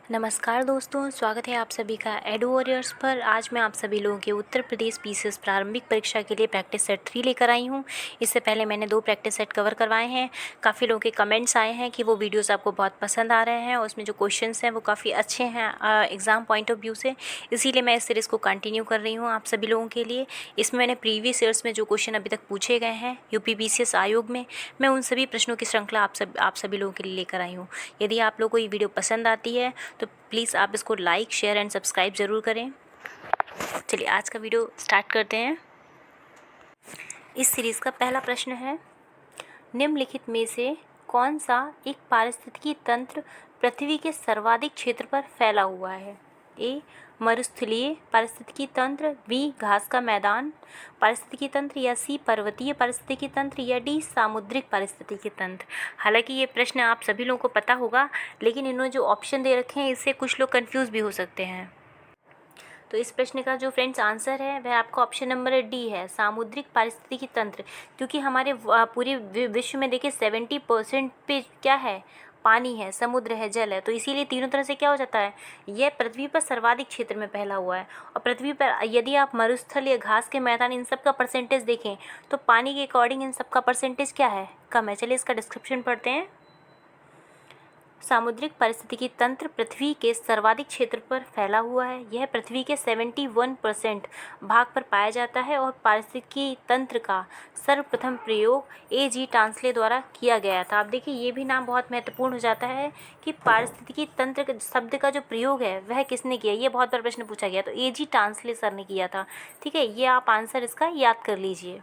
नमस्कार दोस्तों, स्वागत है आप सभी का एडू वॉरियर्स पर। आज मैं आप सभी लोगों के उत्तर प्रदेश पीसीएस प्रारंभिक परीक्षा के लिए प्रैक्टिस सेट 3 लेकर आई हूं। इससे पहले मैंने 2 प्रैक्टिस सेट कवर करवाए हैं। काफ़ी लोगों के कमेंट्स आए हैं कि वो वीडियोस आपको बहुत पसंद आ रहे हैं, उसमें जो क्वेश्चंस हैं वो काफ़ी अच्छे हैं एग्ज़ाम पॉइंट ऑफ व्यू से। इसीलिए मैं इस सीरीज़ को कंटिन्यू कर रही हूँ आप सभी लोगों के लिए। इसमें मैंने प्रीवियस ईयर्स में जो क्वेश्चन अभी तक पूछे गए हैं यूपी पीसीएस आयोग में, मैं उन सभी प्रश्नों की श्रृंखला आप सभी लोगों के लिए लेकर आई हूँ। यदि आप लोगों को ये वीडियो पसंद आती है तो प्लीज़ आप इसको लाइक, शेयर एंड सब्सक्राइब ज़रूर करें। चलिए आज का वीडियो स्टार्ट करते हैं। इस सीरीज़ का पहला प्रश्न है, निम्नलिखित में से कौन सा एक पारिस्थितिकी तंत्र पृथ्वी के सर्वाधिक क्षेत्र पर फैला हुआ है? ए मरुस्थलीय पारिस्थितिकी तंत्र, बी घास का मैदान पारिस्थितिकी तंत्र, या सी पर्वतीय पारिस्थितिकी तंत्र, या डी सामुद्रिक पारिस्थितिकी तंत्र। हालांकि ये प्रश्न आप सभी लोगों को पता होगा, लेकिन इन्होंने जो ऑप्शन दे रखे हैं इससे कुछ लोग कंफ्यूज भी हो सकते हैं। तो इस प्रश्न का जो फ्रेंड्स आंसर है वह आपका ऑप्शन नंबर डी है, सामुद्रिक पारिस्थितिकी तंत्र। क्योंकि हमारे पूरे विश्व में देखिए 70% पे क्या है, पानी है, समुद्र है, जल है। तो इसीलिए तीनों तरह से क्या हो जाता है, यह पृथ्वी पर सर्वाधिक क्षेत्र में फैला हुआ है। और पृथ्वी पर यदि आप मरुस्थल या घास के मैदान इन सब का परसेंटेज देखें तो पानी के अकॉर्डिंग इन सब का परसेंटेज क्या है, कम है। चलिए इसका डिस्क्रिप्शन पढ़ते हैं। सामुद्रिक पारिस्थितिकी तंत्र पृथ्वी के सर्वाधिक क्षेत्र पर फैला हुआ है। यह पृथ्वी के 71% भाग पर पाया जाता है और पारिस्थितिकी तंत्र का सर्वप्रथम प्रयोग ए.जी. टांसले द्वारा किया गया था। अब देखिए ये भी नाम बहुत महत्वपूर्ण हो जाता है कि पारिस्थितिकी तंत्र शब्द का जो प्रयोग है वह किसने किया। ये बहुत बार प्रश्न पूछा गया, तो ए.जी. टांसले सर ने किया था। ठीक है, ये आप आंसर इसका याद कर लीजिए।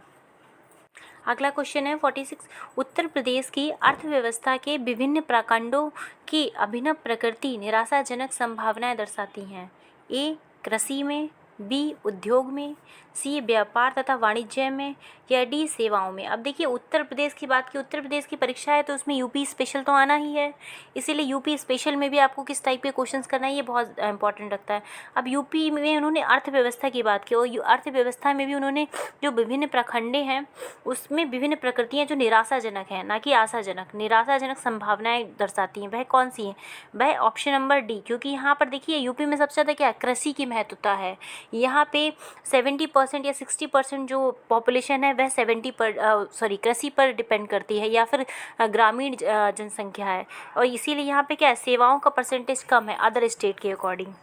अगला क्वेश्चन है 46, उत्तर प्रदेश की अर्थव्यवस्था के विभिन्न प्रखंडों की अभिनव प्रकृति निराशाजनक संभावनाएं दर्शाती हैं। ए कृषि में, बी उद्योग में, सी व्यापार तथा वाणिज्य में, या डी सेवाओं में। अब देखिए उत्तर प्रदेश की बात की, उत्तर प्रदेश की परीक्षा है तो उसमें यूपी स्पेशल तो आना ही है। इसीलिए यूपी स्पेशल में भी आपको किस टाइप के क्वेश्चंस करना है ये बहुत इंपॉर्टेंट रखता है। अब यूपी में उन्होंने अर्थव्यवस्था की बात की और अर्थव्यवस्था में भी उन्होंने जो विभिन्न प्रखंडे हैं उसमें विभिन्न प्रकृतियाँ जो निराशाजनक हैं, ना कि आशाजनक, निराशाजनक संभावनाएं दर्शाती हैं, वह कौन सी हैं? वह ऑप्शन नंबर डी। क्योंकि यहाँ पर देखिए यूपी में सबसे ज़्यादा क्या है, कृषि की महत्वता है। यहाँ पे 70% या 60% जो पॉपुलेशन है वह कृषि पर डिपेंड करती है, या फिर ग्रामीण जनसंख्या है। और इसीलिए यहाँ पे क्या है, सेवाओं का परसेंटेज कम है अदर स्टेट के अकॉर्डिंग।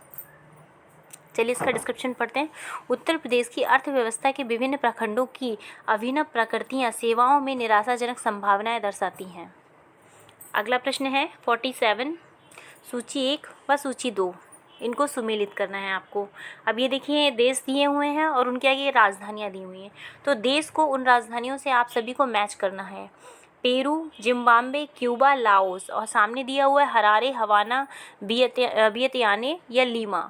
चलिए इसका डिस्क्रिप्शन पढ़ते हैं। उत्तर प्रदेश की अर्थव्यवस्था के विभिन्न प्रखंडों की अभिनव प्रकृतियाँ सेवाओं में निराशाजनक संभावनाएं दर्शाती हैं। अगला प्रश्न है 47, सूची 1 व सूची 2 इनको सुमेलित करना है आपको। अब ये देखिए देश दिए हुए हैं और उनके आगे राजधानियाँ दी हुई हैं, तो देश को उन राजधानियों से आप सभी को मैच करना है। पेरू, जिम्बाब्वे, क्यूबा, लाओस, और सामने दिया हुआ है हरारे, हवाना, वियतनाम या लीमा।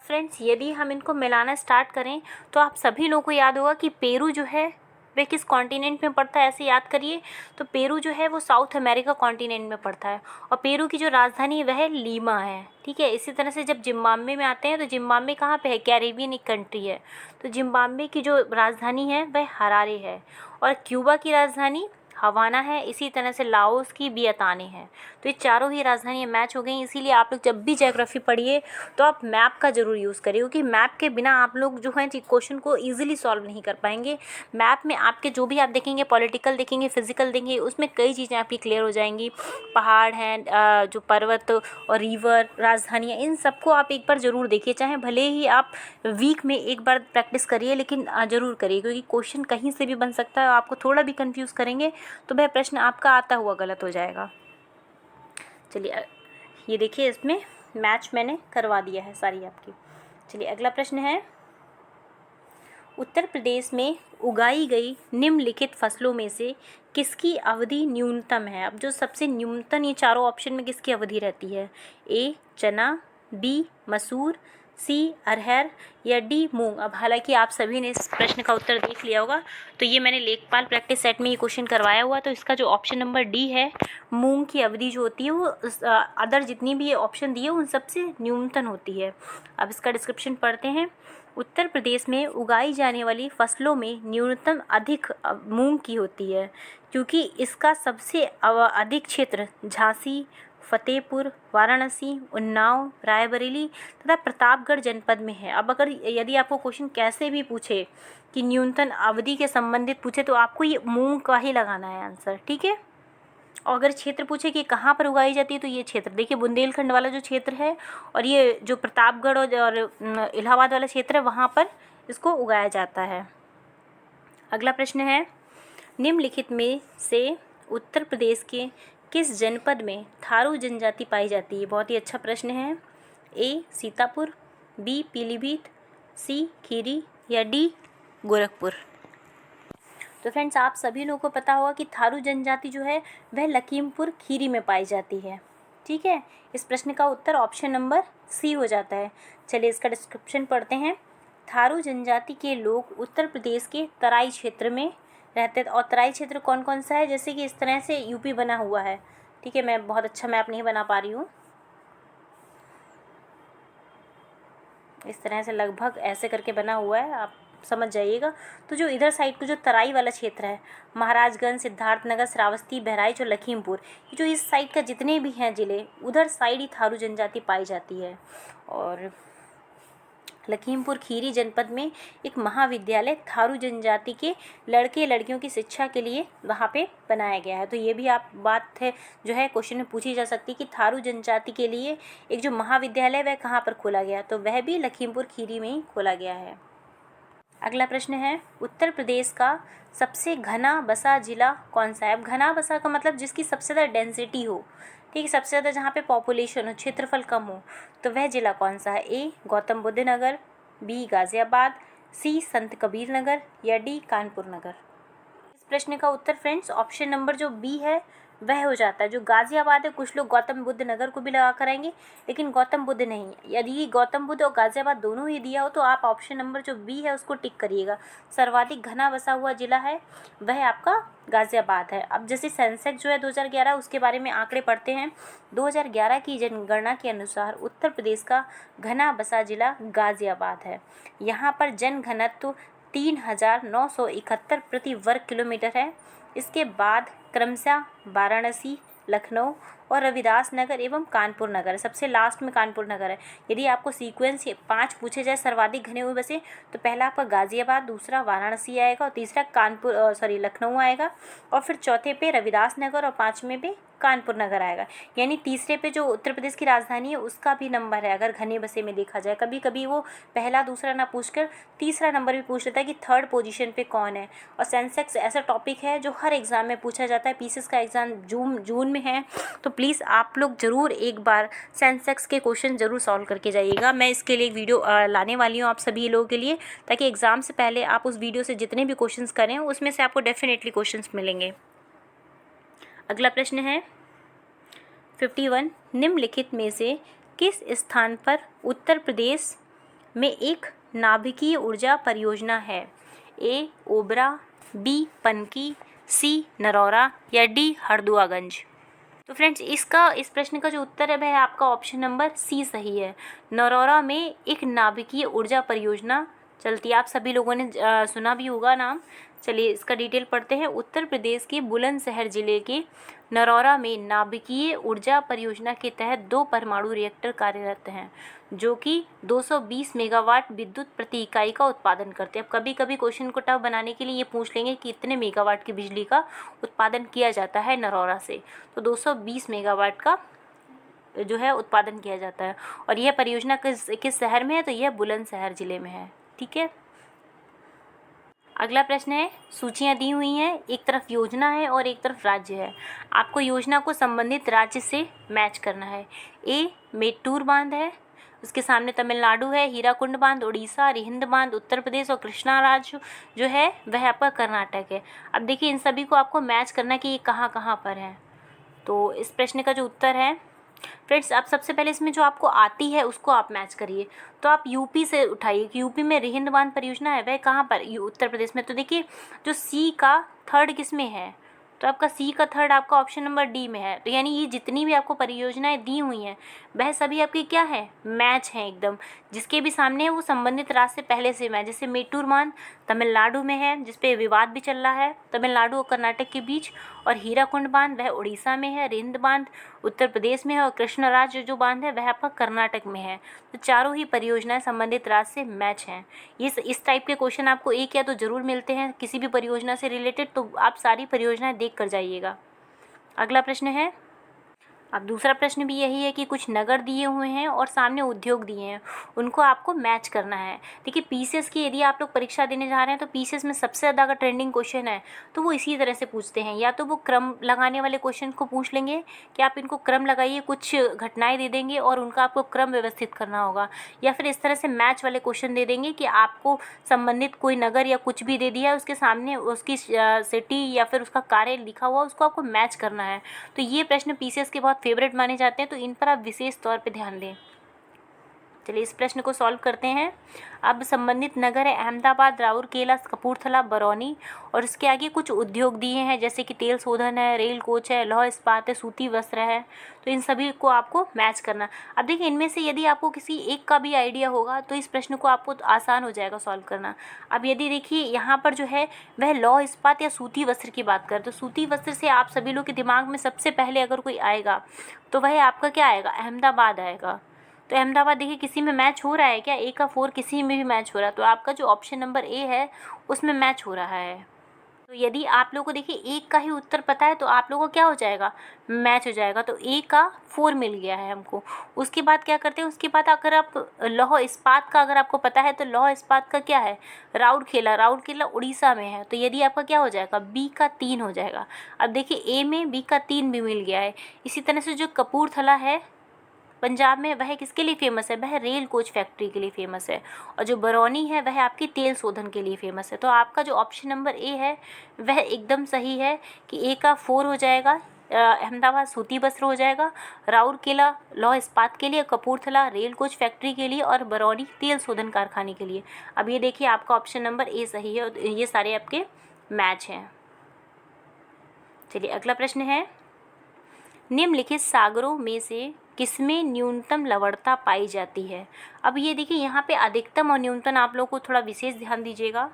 फ्रेंड्स यदि हम इनको मिलाना स्टार्ट करें तो आप सभी लोगों को याद होगा कि पेरू जो है वह किस कॉन्टिनेंट में पड़ता है, ऐसे याद करिए। तो पेरू जो है वो साउथ अमेरिका कॉन्टिनेंट में पड़ता है और पेरू की जो राजधानी है वह लीमा है। ठीक है, इसी तरह से जब जिम्बाब्वे में आते हैं तो जिम्बाब्वे कहाँ पे है, कैरेबियन एक कंट्री है, तो जिम्बाब्वे की जो राजधानी है वह हरारे है। और क्यूबा की राजधानी हवाना है, इसी तरह से लाओस की वियतनाम है। तो ये चारों ही राजधानियाँ मैच हो गई। इसीलिए आप लोग जब भी ज्योग्राफी पढ़िए तो आप मैप का ज़रूर यूज़ करिए, क्योंकि मैप के बिना आप लोग जो है क्वेश्चन को ईजिली सॉल्व नहीं कर पाएंगे। मैप में आपके जो भी आप देखेंगे, पॉलिटिकल देखेंगे, फिजिकल देखेंगे, उसमें कई चीज़ें आपकी क्लियर हो जाएंगी। पहाड़ हैं, जो पर्वत और रिवर, राजधानियाँ, इन सबको आप एक बार ज़रूर देखिए। चाहे भले ही आप वीक में एक बार प्रैक्टिस करिए, लेकिन ज़रूर करिए, क्योंकि क्वेश्चन कहीं से भी बन सकता है। आपको थोड़ा भी कंफ्यूज करेंगे तो वह प्रश्न आपका आता हुआ गलत हो जाएगा। चलिए ये देखिए इसमें मैच मैंने करवा दिया है सारी आपकी। चलिए अगला प्रश्न है, उत्तर प्रदेश में उगाई गई निम्नलिखित फसलों में से किसकी अवधि न्यूनतम है? अब जो सबसे न्यूनतम ये चारों ऑप्शन में किसकी अवधि रहती है? ए चना, बी मसूर, सी अरहर, या डी मूंग। अब हालांकि आप सभी ने इस प्रश्न का उत्तर देख लिया होगा, तो ये मैंने लेखपाल प्रैक्टिस सेट में ये क्वेश्चन करवाया हुआ, तो इसका जो ऑप्शन नंबर डी है, मूंग की अवधि जो होती है वो अदर जितनी भी ये ऑप्शन दिए उन सबसे न्यूनतम होती है। अब इसका डिस्क्रिप्शन पढ़ते हैं। उत्तर प्रदेश में उगाई जाने वाली फसलों में न्यूनतम अधिक मूंग की होती है, क्योंकि इसका सबसे अधिक क्षेत्र झांसी, फतेहपुर, वाराणसी, उन्नाव, रायबरेली तथा प्रतापगढ़ जनपद में है। अब अगर यदि आपको क्वेश्चन कैसे भी पूछे कि न्यूनतम अवधि के संबंधित पूछे तो आपको ये मूंग का ही लगाना है आंसर, ठीक है। और अगर क्षेत्र पूछे कि कहाँ पर उगाई जाती है तो ये क्षेत्र देखिए बुंदेलखंड वाला जो क्षेत्र है और ये जो प्रतापगढ़ और इलाहाबाद वाला क्षेत्र है वहाँ पर इसको उगाया जाता है। अगला प्रश्न है, निम्नलिखित में से उत्तर प्रदेश के किस जनपद में थारू जनजाति पाई जाती है? बहुत ही अच्छा प्रश्न है। ए सीतापुर, बी पीलीभीत, सी खीरी या डी गोरखपुर। तो फ्रेंड्स आप सभी लोगों को पता होगा कि थारू जनजाति जो है वह लखीमपुर खीरी में पाई जाती है, ठीक है। इस प्रश्न का उत्तर ऑप्शन नंबर सी हो जाता है। चलिए इसका डिस्क्रिप्शन पढ़ते हैं। थारू जनजाति के लोग उत्तर प्रदेश के तराई क्षेत्र में रहते हैं। और तराई क्षेत्र कौन कौन सा है? जैसे कि इस तरह से यूपी बना हुआ है, ठीक है। मैं बहुत अच्छा मैप नहीं बना पा रही हूँ, इस तरह से लगभग ऐसे करके बना हुआ है, आप समझ जाइएगा। तो जो इधर साइड को जो तराई वाला क्षेत्र है, महाराजगंज, सिद्धार्थनगर, श्रावस्ती, बहराइच और लखीमपुर, जो इस साइड का जितने भी हैं ज़िले, उधर साइड ही थारू जनजाति पाई जाती है। और लखीमपुर खीरी जनपद में एक महाविद्यालय थारू जनजाति के लड़के लड़कियों की शिक्षा के लिए वहाँ पे बनाया गया है। तो ये भी आप बात है जो है क्वेश्चन में पूछी जा सकती है कि थारू जनजाति के लिए एक जो महाविद्यालय वह कहाँ पर खोला गया, तो वह भी लखीमपुर खीरी में ही खोला गया है। अगला प्रश्न है, उत्तर प्रदेश का सबसे घना बसा जिला कौन सा है? अब घना बसा का मतलब जिसकी सबसे ज़्यादा डेंसिटी हो, ठीक है, सबसे ज़्यादा जहाँ पे पॉपुलेशन हो, क्षेत्रफल कम हो, तो वह जिला कौन सा है? ए गौतम बुद्ध नगर, बी गाज़ियाबाद, सी संत कबीर नगर या डी कानपुर नगर। इस प्रश्न का उत्तर फ्रेंड्स ऑप्शन नंबर जो बी है वह हो जाता है। जो गाज़ियाबाद है कुछ लोग गौतम बुद्ध नगर को भी लगा कराएंगे, लेकिन गौतम बुद्ध नहीं। यदि गौतम बुद्ध और गाज़ियाबाद दोनों ही दिया हो तो आप ऑप्शन नंबर जो बी है उसको टिक करिएगा। सर्वाधिक घना बसा हुआ जिला है वह आपका गाज़ियाबाद है। अब जैसे सेंसेक्स जो है 2011 उसके बारे में आंकड़े पढ़ते हैं। 2011 की जनगणना के अनुसार उत्तर प्रदेश का घना बसा जिला गाज़ियाबाद है। यहाँ पर जन घनत्व 3,971 प्रति वर्ग किलोमीटर है। इसके बाद क्रमशः वाराणसी, लखनऊ और रविदास नगर एवं कानपुर नगर, सबसे लास्ट में कानपुर नगर है। यदि आपको सीक्वेंस 5 पूछे जाए सर्वाधिक घने हुए बसे, तो पहला आपका गाज़ियाबाद, दूसरा वाराणसी आएगा और तीसरा लखनऊ आएगा और फिर चौथे पे रविदास नगर और 5वें पे कानपुर नगर आएगा। यानी तीसरे पे जो उत्तर प्रदेश की राजधानी है उसका भी नंबर है अगर घने बसे में देखा जाए। कभी कभी वो पहला दूसरा ना पूछकर तीसरा नंबर भी पूछ लेता है कि थर्ड पोजीशन पे कौन है। और सेंसेक्स ऐसा टॉपिक है जो हर एग्ज़ाम में पूछा जाता है। पीसीएस का एग्ज़ाम जून में है, तो प्लीज़ आप लोग ज़रूर एक बार सेंसेक्स के क्वेश्चन ज़रूर सॉल्व करके जाइएगा। मैं इसके लिए एक वीडियो लाने वाली हूँ आप सभी लोगों के लिए, ताकि एग्ज़ाम से पहले आप उस वीडियो से जितने भी क्वेश्चन करें उसमें से आपको डेफिनेटली क्वेश्चन मिलेंगे। अगला प्रश्न है 51, निम्नलिखित में से किस स्थान पर उत्तर प्रदेश में एक नाभिकीय ऊर्जा परियोजना है? ए ओबरा, बी पनकी, सी नरौरा या डी हरदुआगंज। तो फ्रेंड्स इस प्रश्न का जो उत्तर है वह आपका ऑप्शन नंबर सी सही है। नरौरा में एक नाभिकीय ऊर्जा परियोजना चलती है, आप सभी लोगों ने सुना भी होगा नाम। चलिए इसका डिटेल पढ़ते हैं। उत्तर प्रदेश के बुलंदशहर जिले के नरौरा में नाभिकीय ऊर्जा परियोजना के तहत 2 परमाणु रिएक्टर कार्यरत हैं, जो कि 220 मेगावाट विद्युत प्रति इकाई का उत्पादन करते हैं। अब कभी कभी क्वेश्चन को टफ बनाने के लिए ये पूछ लेंगे कि इतने मेगावाट की बिजली का उत्पादन किया जाता है नरौरा से, तो 220 मेगावाट का जो है उत्पादन किया जाता है। और यह परियोजना किस शहर में है? तो यह बुलंदशहर जिले में है, ठीक है। अगला प्रश्न है, सूचियाँ दी हुई हैं, एक तरफ योजना है और एक तरफ राज्य है। आपको योजना को संबंधित राज्य से मैच करना है। ए मेट्टूर बांध है, उसके सामने तमिलनाडु है, हीराकुंड बांध उड़ीसा, रिहिंद बांध उत्तर प्रदेश और कृष्णा राज्य जो है वह आपका कर्नाटक है। अब देखिए इन सभी को आपको मैच करना कि ये कहाँ कहाँ पर है। तो इस प्रश्न का जो उत्तर है फ्रेंड्स, आप सबसे पहले इसमें जो आपको आती है उसको आप मैच करिए। तो आप यूपी से उठाइए कि यूपी में रिहिंद बांध परियोजना है वह कहाँ पर? उत्तर प्रदेश में। तो देखिए जो सी का थर्ड किस में है? तो आपका सी का थर्ड आपका ऑप्शन नंबर डी में है। तो यानी ये जितनी भी आपको परियोजनाएं दी हुई हैं वह सभी आपकी क्या है? मैच हैं एकदम। जिसके भी सामने है वो संबंधित राज्य से पहले से मैच। जैसे मेट्टूर बांध तमिलनाडु में है, जिसपे विवाद भी चल रहा है तमिलनाडु और कर्नाटक के बीच, और हीराकुंड बांध वह उड़ीसा में है, रिहिंद बांध उत्तर प्रदेश में है और कृष्णराज जो बांध है वह आपका कर्नाटक में है। तो चारों ही परियोजनाएं संबंधित राज्य से मैच हैं। इस टाइप के क्वेश्चन आपको एक या तो ज़रूर मिलते हैं किसी भी परियोजना से रिलेटेड, तो आप सारी परियोजनाएं देख कर जाइएगा। अगला प्रश्न है, अब दूसरा प्रश्न भी यही है कि कुछ नगर दिए हुए हैं और सामने उद्योग दिए हैं, उनको आपको मैच करना है। देखिए पीसीएस की यदि आप लोग परीक्षा देने जा रहे हैं तो पीसीएस में सबसे ज़्यादा अगर ट्रेंडिंग क्वेश्चन है तो वो इसी तरह से पूछते हैं। या तो वो क्रम लगाने वाले क्वेश्चन को पूछ लेंगे कि आप इनको क्रम लगाइए, कुछ घटनाएँ दे देंगे और उनका आपको क्रम व्यवस्थित करना होगा, या फिर इस तरह से मैच वाले क्वेश्चन दे देंगे कि आपको संबंधित कोई नगर या कुछ भी दे दिया है, उसके सामने उसकी सिटी या फिर उसका कार्य लिखा हुआ, उसको आपको मैच करना है। तो ये प्रश्न पीसीएस के बहुत फेवरेट माने जाते हैं, तो इन पर आप विशेष तौर पे ध्यान दें। चलिए इस प्रश्न को सॉल्व करते हैं। अब संबंधित नगर है अहमदाबाद, राउरकेला, कपूरथला, बरौनी और इसके आगे कुछ उद्योग दिए हैं जैसे कि तेल शोधन है, रेल कोच है, लौह इस्पात है, सूती वस्त्र है। तो इन सभी को आपको मैच करना। अब देखिए इनमें से यदि आपको किसी एक का भी आइडिया होगा तो इस प्रश्न को आपको आसान हो जाएगा सॉल्व करना। अब यदि देखिए यहाँ पर जो है वह लौह इस्पात या सूती वस्त्र की बात करें तो सूती वस्त्र से आप सभी लोग के दिमाग में सबसे पहले अगर कोई आएगा तो वह आपका क्या आएगा, अहमदाबाद आएगा। तो अहमदाबाद देखिए किसी में मैच हो रहा है क्या, ए का 4 किसी में भी मैच हो रहा है, तो आपका जो ऑप्शन नंबर ए है उसमें मैच हो रहा है। तो यदि आप लोगों को देखिए एक का ही उत्तर पता है तो आप लोगों को क्या हो जाएगा, मैच हो जाएगा। तो ए का 4 मिल गया है हमको। उसके बाद क्या करते हैं, उसके बाद अगर आप लौह इस्पात का अगर आपको पता है तो लौह इस्पात का क्या है, राउरकेला, राउरकेला उड़ीसा में है। तो यदि आपका क्या हो जाएगा, बी का 3 हो जाएगा। अब देखिए ए में बी का 3 भी मिल गया है। इसी तरह से जो कपूरथला है पंजाब में, वह किसके लिए फेमस है, वह रेल कोच फैक्ट्री के लिए फेमस है। और जो बरौनी है वह आपकी तेल शोधन के लिए फेमस है। तो आपका जो ऑप्शन नंबर ए है वह एकदम सही है कि ए का 4 हो जाएगा, अहमदाबाद सूती वस्त्र हो जाएगा, राउरकेला लौह इस्पात के लिए, कपूरथला रेल कोच फैक्ट्री के लिए और बरौनी तेल शोधन कारखाने के लिए। अब ये देखिए आपका ऑप्शन नंबर ए सही है और ये सारे आपके मैच हैं। चलिए अगला प्रश्न है, निम्नलिखित सागरों में से किसमें न्यूनतम लवणता पाई जाती है। अब ये देखिए यहाँ पे अधिकतम और न्यूनतम आप लोगों को थोड़ा विशेष ध्यान दीजिएगा।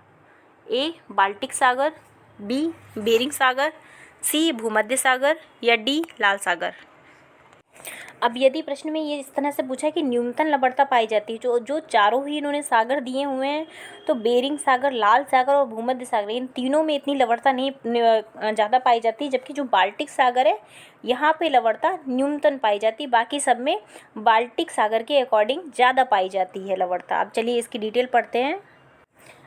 ए बाल्टिक सागर, बी बेरिंग सागर, सी भूमध्य सागर या डी लाल सागर। अब यदि प्रश्न में ये इस तरह से पूछा है कि न्यूनतम लवणता पाई जाती है, जो चारों ही इन्होंने सागर दिए हुए हैं, तो बेरिंग सागर, लाल सागर और भूमध्य सागर, इन तीनों में इतनी लवणता नहीं ज़्यादा पाई जाती, जबकि जो बाल्टिक सागर है यहाँ पे लवणता न्यूनतम पाई जाती है। बाकी सब में बाल्टिक सागर के अकॉर्डिंग ज़्यादा पाई जाती है लवणता। अब चलिए इसकी डिटेल पढ़ते हैं।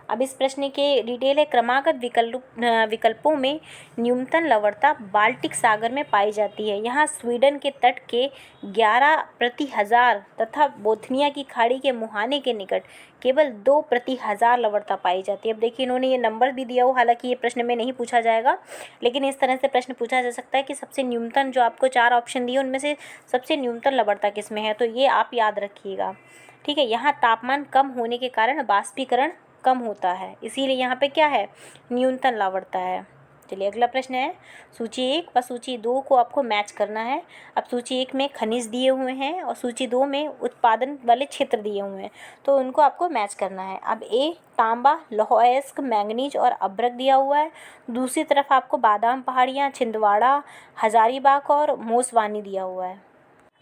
अब इस प्रश्न के डिटेल है, क्रमागत विकल्पों में न्यूनतम लवणता बाल्टिक सागर में पाई जाती है। यहाँ स्वीडन के तट के 11/1000 तथा बोथनिया की खाड़ी के मुहाने के निकट केवल 2/1000 लवणता पाई जाती है। अब देखिए इन्होंने ये नंबर भी दिया हो, हालांकि ये प्रश्न में नहीं पूछा जाएगा, लेकिन इस तरह से प्रश्न पूछा जा सकता है कि सबसे न्यूनतम जो आपको 4 ऑप्शन दिए उनमें से सबसे न्यूनतम लवणता किस में है, तो ये आप याद रखिएगा। ठीक है, यहाँ तापमान कम होने के कारण बाष्पीकरण कम होता है, इसीलिए यहाँ पे क्या है, न्यूनतम लवणता है। चलिए अगला प्रश्न है, सूची 1 व सूची 2 को आपको मैच करना है। अब सूची 1 में खनिज दिए हुए हैं और सूची 2 में उत्पादन वाले क्षेत्र दिए हुए हैं, तो उनको आपको मैच करना है। अब ए तांबा, लौह अयस्क, मैंगनीज और अभ्रक दिया हुआ है। दूसरी तरफ आपको बादाम पहाड़ियाँ, छिंदवाड़ा, हजारीबाग और मोसवानी दिया हुआ है।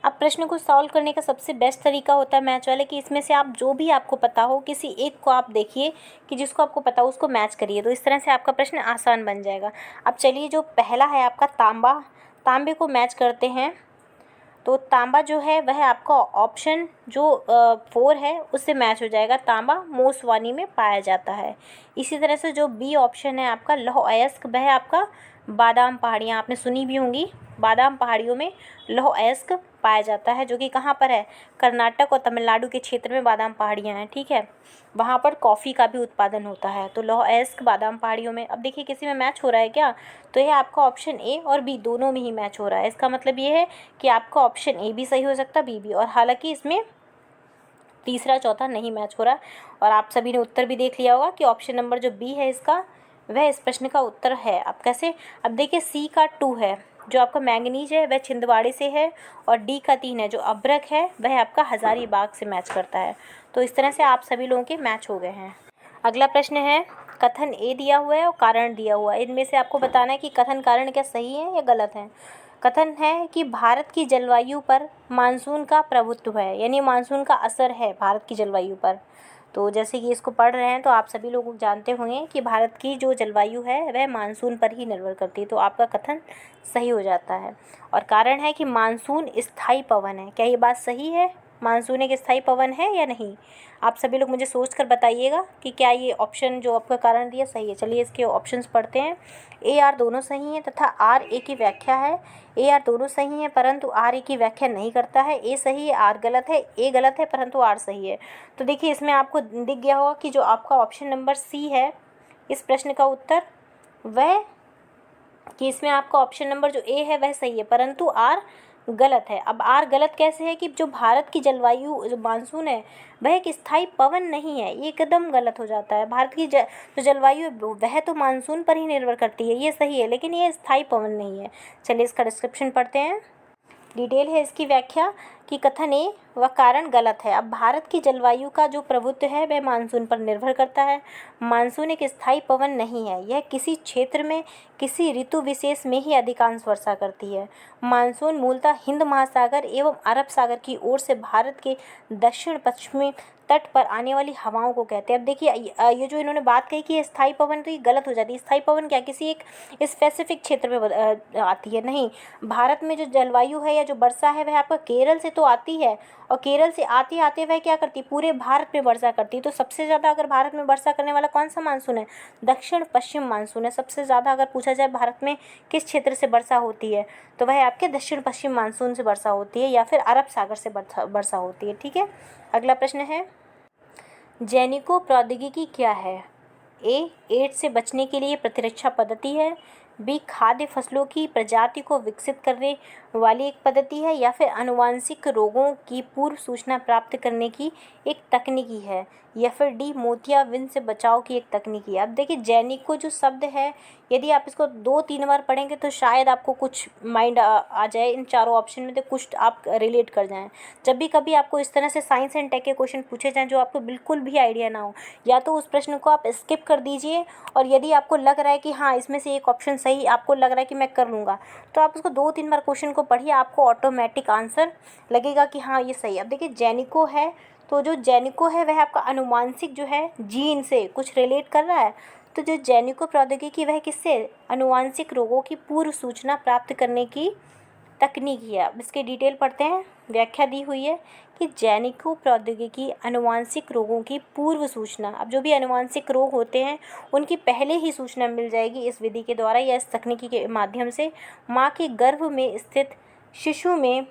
अब प्रश्न को सॉल्व करने का सबसे बेस्ट तरीका होता है मैच वाले कि इसमें से आप जो भी आपको पता हो किसी एक को आप देखिए कि जिसको आपको पता हो उसको मैच करिए, तो इस तरह से आपका प्रश्न आसान बन जाएगा। अब चलिए जो पहला है आपका तांबा, तांबे को मैच करते हैं। तो तांबा जो है वह आपका ऑप्शन जो 4 है उससे मैच हो जाएगा, तांबा मोसवानी में पाया जाता है। इसी तरह से जो बी ऑप्शन है आपका लौह अयस्क, वह आपका बादाम पहाड़ियाँ, आपने सुनी भी होंगी, बादाम पहाड़ियों में लौह अयस्क पाया जाता है, जो कि कहाँ पर है, कर्नाटक और तमिलनाडु के क्षेत्र में बादाम पहाड़ियाँ हैं। ठीक है, वहाँ पर कॉफ़ी का भी उत्पादन होता है, तो लौह अयस्क बादाम पहाड़ियों में। अब देखिए किसी में मैच हो रहा है क्या, तो यह आपका ऑप्शन ए और बी दोनों में ही मैच हो रहा है। इसका मतलब ये है कि आपका ऑप्शन ए भी सही हो सकता है, बी भी, और हालांकि इसमें तीसरा चौथा नहीं मैच हो रहा। और आप सभी ने उत्तर भी देख लिया होगा कि ऑप्शन नंबर जो बी है इसका, वह इस प्रश्न का उत्तर है। अब कैसे, अब देखिए सी का 2 है, जो आपका मैंगनीज है वह छिंदवाड़े से है, और डी का 3 है जो अभ्रक है वह आपका हजारीबाग से मैच करता है। तो इस तरह से आप सभी लोगों के मैच हो गए हैं। अगला प्रश्न है, कथन ए दिया हुआ है और कारण दिया हुआ है, इनमें से आपको बताना है कि कथन कारण क्या सही है या गलत है। कथन है कि भारत की जलवायु पर मानसून का प्रभुत्व है, यानी मानसून का असर है भारत की जलवायु पर। तो जैसे कि इसको पढ़ रहे हैं तो आप सभी लोग जानते होंगे कि भारत की जो जलवायु है वह मानसून पर ही निर्भर करती है, तो आपका कथन सही हो जाता है। और कारण है कि मानसून स्थायी पवन है। क्या ये बात सही है? मानसून एक स्थायी पवन है या नहीं? आप सभी लोग मुझे सोच कर बताइएगा कि क्या ये ऑप्शन जो आपका कारण दिया सही है। चलिए इसके ऑप्शंस पढ़ते हैं। ए आर दोनों सही हैं तथा आर ए की व्याख्या है। ए आर दोनों सही हैं परंतु आर ए की व्याख्या नहीं करता है। ए सही है, आर गलत है। ए गलत है परंतु आर सही है। तो देखिए इसमें आपको दिख गया होगा कि जो आपका ऑप्शन नंबर सी है इस प्रश्न का उत्तर, वह कि इसमें आपका ऑप्शन नंबर जो ए है वह सही है परंतु आर गलत है। अब आर गलत कैसे है कि जो भारत की जलवायु जो मानसून है वह एक स्थायी पवन नहीं है, ये एकदम गलत हो जाता है। भारत की जो जलवायु है वह तो मानसून पर ही निर्भर करती है, ये सही है, लेकिन ये स्थायी पवन नहीं है। चलिए इसका डिस्क्रिप्शन पढ़ते हैं। डिटेल है इसकी व्याख्या कि कथन ए व कारण गलत है। अब भारत की जलवायु का जो प्रभुत्व है वह मानसून पर निर्भर करता है। मानसून एक स्थायी पवन नहीं है, यह किसी क्षेत्र में किसी ऋतु विशेष में ही अधिकांश वर्षा करती है। मानसून मूलतः हिंद महासागर एवं अरब सागर की ओर से भारत के दक्षिण पश्चिमी तट पर आने वाली हवाओं को कहते हैं। अब देखिए ये जो इन्होंने बात कही कि ये स्थायी पवन, तो ये गलत हो जाती है। स्थायी पवन क्या किसी एक स्पेसिफिक क्षेत्र में आती है? नहीं, भारत में जो जलवायु है या जो वर्षा है वह आपका केरल से तो आती है, और केरल से आते आते वह क्या करती है, पूरे भारत में वर्षा करती है। तो सबसे ज़्यादा अगर भारत में वर्षा करने वाला कौन सा मानसून है? दक्षिण पश्चिम मानसून है। सबसे ज़्यादा अगर पूछा जाए भारत में किस क्षेत्र से वर्षा होती है, तो वह आपके दक्षिण पश्चिम मानसून से वर्षा होती है या फिर अरब सागर से वर्षा होती है। ठीक है, अगला प्रश्न है, जैनिको प्रौद्योगिकी क्या है? ए एड्स से बचने के लिए प्रतिरक्षा पद्धति है। बी खाद्य फसलों की प्रजाति को विकसित करने वाली एक पद्धति है, या फिर आनुवांशिक रोगों की पूर्व सूचना प्राप्त करने की एक तकनीकी है, या फिर डी मोतियाबिंद से बचाव की एक तकनीकी है। अब देखिए जैनिको जो शब्द है, यदि आप इसको 2-3 बार पढ़ेंगे तो शायद आपको कुछ माइंड आ जाए इन चारों ऑप्शन में, तो कुछ आप रिलेट कर जाएं। जब भी कभी आपको इस तरह से साइंस एंड टेक के क्वेश्चन पूछे जाएं जो आपको बिल्कुल भी आइडिया ना हो, या तो उस प्रश्न को आप स्किप कर दीजिए, और यदि आपको लग रहा है कि हाँ इसमें से एक ऑप्शन सही आपको लग रहा है कि मैं कर लूँगा, तो आप उसको 2-3 बार क्वेश्चन को पढ़िए, आपको ऑटोमेटिक आंसर लगेगा कि हाँ ये सही है। अब देखिए जैनिको है, तो जो जैनिको है वह आपका आनुवांशिक जो है जीन से कुछ रिलेट कर रहा है। तो जो जैनिको प्रौद्योगिकी वह किससे? आनुवांशिक रोगों की पूर्व सूचना प्राप्त करने की तकनीकी है। अब इसके डिटेल पढ़ते हैं। व्याख्या दी हुई है कि जैनिको प्रौद्योगिकी आनुवांशिक रोगों की पूर्व सूचना, अब जो भी आनुवांशिक रोग होते हैं उनकी पहले ही सूचना मिल जाएगी इस विधि के द्वारा या इस तकनीकी के माध्यम से। माँ के गर्भ में स्थित शिशु में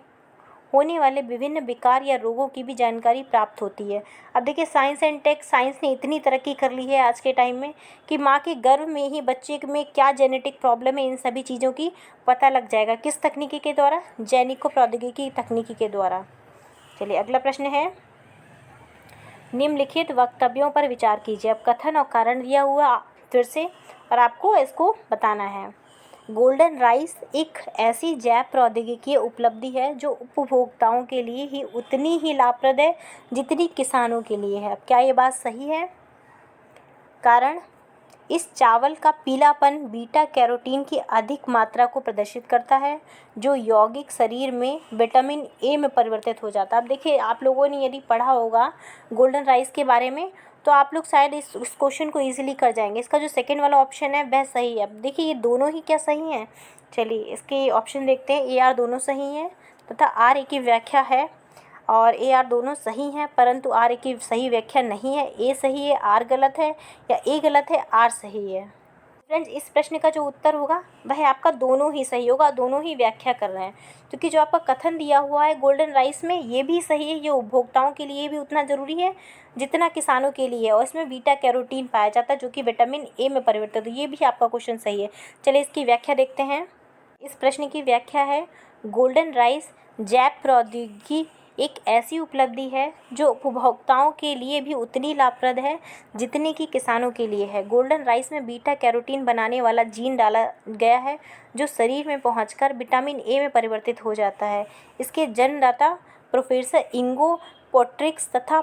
होने वाले विभिन्न विकार या रोगों की भी जानकारी प्राप्त होती है। अब देखिए साइंस एंड टेक, साइंस ने इतनी तरक्की कर ली है आज के टाइम में कि माँ के गर्भ में ही बच्चे में क्या जेनेटिक प्रॉब्लम है इन सभी चीज़ों की पता लग जाएगा। किस तकनीकी के द्वारा? जैनिको प्रौद्योगिकी तकनीकी के द्वारा। चलिए अगला प्रश्न है, निम्नलिखित वक्तव्यों पर विचार कीजिए। अब कथन और कारण दिया हुआ फिर से, और आपको इसको बताना है। गोल्डन राइस एक ऐसी जैव प्रौद्योगिकी उपलब्धि है जो उपभोक्ताओं के लिए ही उतनी ही लाभप्रद है जितनी किसानों के लिए है। अब क्या ये बात सही है? कारण, इस चावल का पीलापन बीटा कैरोटीन की अधिक मात्रा को प्रदर्शित करता है जो यौगिक शरीर में विटामिन ए में परिवर्तित हो जाता है। अब देखिए आप लोगों ने यदि पढ़ा होगा गोल्डन राइस के बारे में तो आप लोग शायद इस क्वेश्चन को इजीली कर जाएंगे। इसका जो सेकंड वाला ऑप्शन है वह सही है। अब देखिए ये दोनों ही क्या सही हैं? चलिए इसके ऑप्शन देखते हैं। ए आर दोनों सही हैं तथा आर ए की व्याख्या है, और ए आर दोनों सही हैं परंतु आर ए की सही व्याख्या नहीं है। ए सही है, आर गलत है, या ए गलत है, आर सही है। फ्रेंड्स इस प्रश्न का जो उत्तर होगा वह आपका दोनों ही सही होगा, दोनों ही व्याख्या कर रहे हैं, क्योंकि जो आपका कथन दिया हुआ है गोल्डन राइस में ये भी सही है, ये उपभोक्ताओं के लिए भी उतना ज़रूरी है जितना किसानों के लिए है, और इसमें बीटा कैरोटीन पाया जाता है जो कि विटामिन ए में परिवर्तित है। तो ये भी आपका क्वेश्चन सही है। चलिए इसकी व्याख्या देखते हैं। इस प्रश्न की व्याख्या है, गोल्डन राइस जैव प्रौद्योगिकी एक ऐसी उपलब्धि है जो उपभोक्ताओं के लिए भी उतनी लाभप्रद है जितनी कि किसानों के लिए है। गोल्डन राइस में बीटा कैरोटीन बनाने वाला जीन डाला गया है जो शरीर में पहुंचकर विटामिन ए में परिवर्तित हो जाता है। इसके जन्मदाता प्रोफेसर इंगो पोट्रिक्स तथा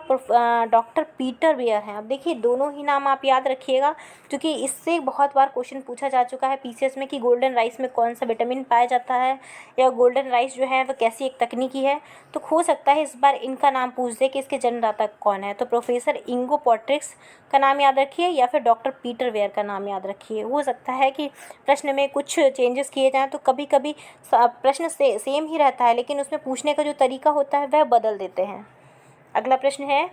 डॉक्टर पीटर वेयर हैं। अब देखिए दोनों ही नाम आप याद रखिएगा, क्योंकि इससे बहुत बार क्वेश्चन पूछा जा चुका है पीसीएस में कि गोल्डन राइस में कौन सा विटामिन पाया जाता है, या गोल्डन राइस जो है वह कैसी एक तकनीकी है। तो हो सकता है इस बार इनका नाम पूछ दे कि इसके जन्मदाता कौन है। तो प्रोफेसर इंगो पोट्रिक्स का नाम याद रखिए या फिर डॉक्टर पीटर वेयर का नाम याद रखिए। हो सकता है कि प्रश्न में कुछ चेंजेस किए जाएँ, तो कभी कभी प्रश्न सेम ही रहता है लेकिन उसमें पूछने का जो तरीका होता है वह बदल देते हैं। अगला प्रश्न है,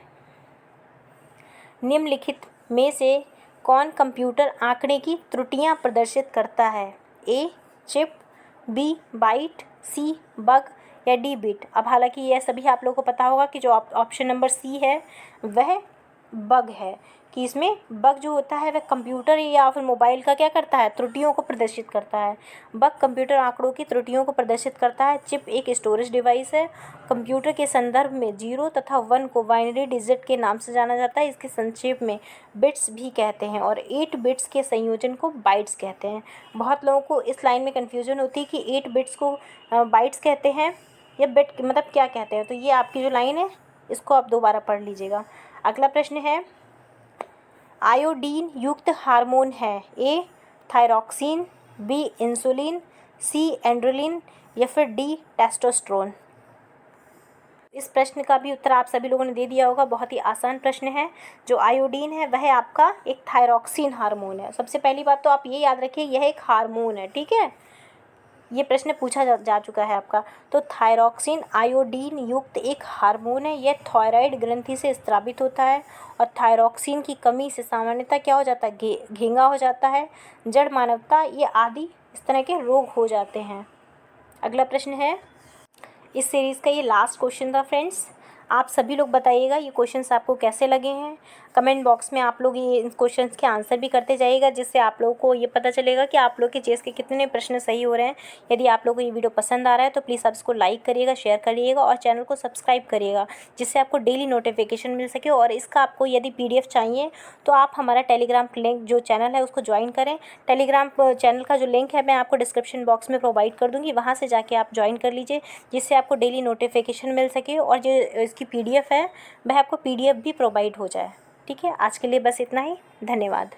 निम्नलिखित में से कौन कंप्यूटर आंकड़े की त्रुटियां प्रदर्शित करता है? A chip, B byte, C bug या डी बिट। अब हालांकि यह सभी आप लोगों को पता होगा कि जो ऑप्शन नंबर सी है वह बग है, कि इसमें बग जो होता है वह कंप्यूटर या फिर मोबाइल का क्या करता है, त्रुटियों को प्रदर्शित करता है। बग कंप्यूटर आंकड़ों की त्रुटियों को प्रदर्शित करता है। चिप एक स्टोरेज डिवाइस है। कंप्यूटर के संदर्भ में 0 तथा 1 को बाइनरी डिजिट के नाम से जाना जाता है, इसके संक्षेप में बिट्स भी कहते हैं, और 8 बिट्स के संयोजन को बाइट्स कहते हैं। बहुत लोगों को इस लाइन में कन्फ्यूजन होती है कि 8 बिट्स को बाइट्स कहते हैं या बिट मतलब क्या कहते हैं। तो ये आपकी जो लाइन है इसको आप दोबारा पढ़ लीजिएगा। अगला प्रश्न है, आयोडीन युक्त हार्मोन है? ए थायरॉक्सिन, बी इंसुलिन, सी एंड्रोलिन या फिर डी टेस्टोस्टेरोन। इस प्रश्न का भी उत्तर आप सभी लोगों ने दे दिया होगा। बहुत ही आसान प्रश्न है। जो आयोडीन है वह आपका एक थायरॉक्सिन हार्मोन है। सबसे पहली बात तो आप ये याद रखिए यह एक हार्मोन है, ठीक है। ये प्रश्न पूछा जा चुका है आपका। तो थायरॉक्सिन आयोडीन युक्त एक हार्मोन है। यह थायराइड ग्रंथि से स्रावित होता है, और थायरॉक्सिन की कमी से सामान्यतः क्या हो जाता है, घेंगा हो जाता है, जड़ मानवता ये आदि इस तरह के रोग हो जाते हैं। अगला प्रश्न है, इस सीरीज़ का ये लास्ट क्वेश्चन था फ्रेंड्स। आप सभी लोग बताइएगा ये क्वेश्चंस आपको कैसे लगे हैं। कमेंट बॉक्स में आप लोग ये इन क्वेश्चंस के आंसर भी करते जाइएगा, जिससे आप लोगों को ये पता चलेगा कि आप लोग के चेस के कितने प्रश्न सही हो रहे हैं। यदि आप लोगों को ये वीडियो पसंद आ रहा है तो प्लीज़ आप इसको लाइक करिएगा, शेयर करिएगा और चैनल को सब्सक्राइब करिएगा, जिससे आपको डेली नोटिफिकेशन मिल सके। और इसका आपको यदि PDF चाहिए तो आप हमारा टेलीग्राम लिंक जो चैनल है उसको ज्वाइन करें। टेलीग्राम चैनल का जो लिंक है मैं आपको डिस्क्रिप्शन बॉक्स में प्रोवाइड कर दूँगी, वहाँ से जाके आप ज्वाइन कर लीजिए, जिससे आपको डेली नोटिफिकेशन मिल सके और जो इसकी PDF है वह आपको PDF भी प्रोवाइड हो जाए। ठीक है, आज के लिए बस इतना ही। धन्यवाद।